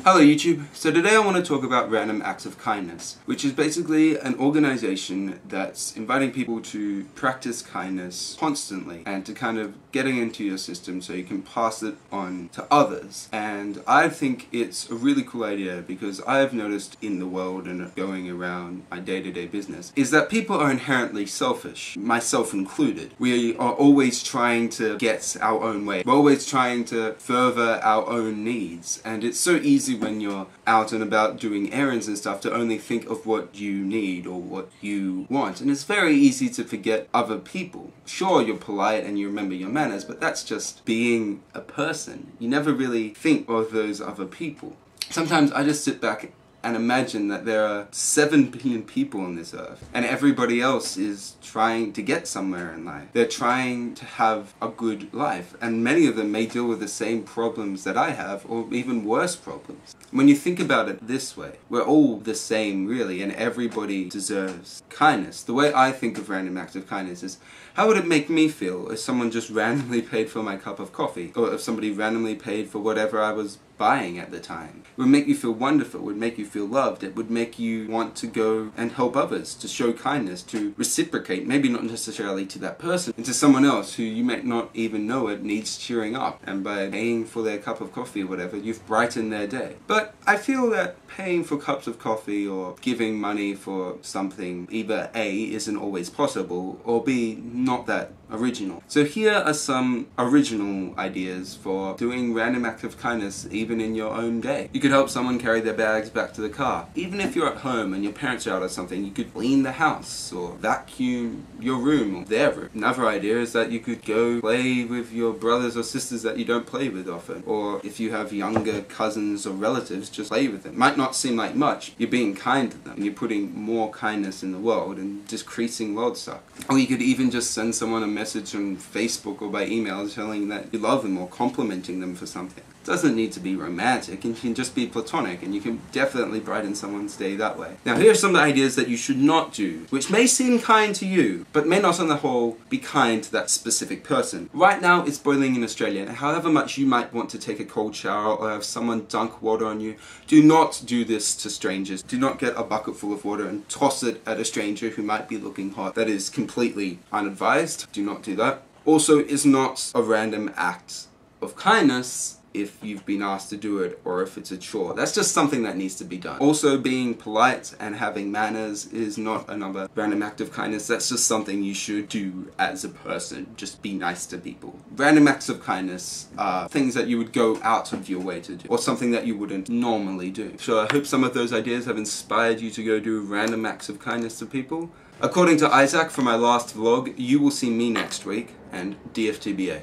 Hello YouTube. So today I want to talk about Random Acts of Kindness, which is basically an organization that's inviting people to practice kindness constantly and to kind of getting into your system so you can pass it on to others. And I think it's a really cool idea because I've noticed in the world and going around my day-to-day business is that people are inherently selfish, myself included. We are always trying to get our own way. We're always trying to further our own needs, and it's so easy when you're out and about doing errands and stuff to only think of what you need or what you want, and it's very easy to forget other people. Sure, you're polite and you remember your manners, but that's just being a person. You never really think of those other people. Sometimes I just sit back and imagine that there are 7 billion people on this earth and everybody else is trying to get somewhere in life. They're trying to have a good life, and many of them may deal with the same problems that I have, or even worse problems. When you think about it this way, we're all the same really, and everybody deserves kindness. The way I think of random acts of kindness is, how would it make me feel if someone just randomly paid for my cup of coffee, or if somebody randomly paid for whatever I was buying at the time? It would make you feel wonderful, it would make you feel loved, it would make you want to go and help others, to show kindness, to reciprocate, maybe not necessarily to that person, and to someone else who you might not even know it needs cheering up, and by paying for their cup of coffee or whatever, you've brightened their day. But I feel that paying for cups of coffee or giving money for something, either A, isn't always possible, or B, not that original. So here are some original ideas for doing random acts of kindness even in your own day. You could help someone carry their bags back to the car. Even if you're at home and your parents are out or something, you could clean the house or vacuum your room or their room. Another idea is that you could go play with your brothers or sisters that you don't play with often. Or if you have younger cousins or relatives, just play with them. Might not seem like much. You're being kind to them and you're putting more kindness in the world and decreasing world suck. Or you could even just send someone a message on Facebook or by email telling that you love them or complimenting them for something. It doesn't need to be romantic, and can just be platonic, and you can definitely brighten someone's day that way. Now here are some ideas that you should not do, which may seem kind to you, but may not on the whole be kind to that specific person. Right now it's boiling in Australia, and however much you might want to take a cold shower or have someone dunk water on you, do not do this to strangers. Do not get a bucket full of water and toss it at a stranger who might be looking hot. That is completely unadvised. Do not do that. Also, is not a random act of kindness if you've been asked to do it or if it's a chore. That's just something that needs to be done. Also, being polite and having manners is not another random act of kindness. That's just something you should do as a person. Just be nice to people. Random acts of kindness are things that you would go out of your way to do, or something that you wouldn't normally do. So I hope some of those ideas have inspired you to go do random acts of kindness to people. According to Isaac from my last vlog, you will see me next week, and DFTBA.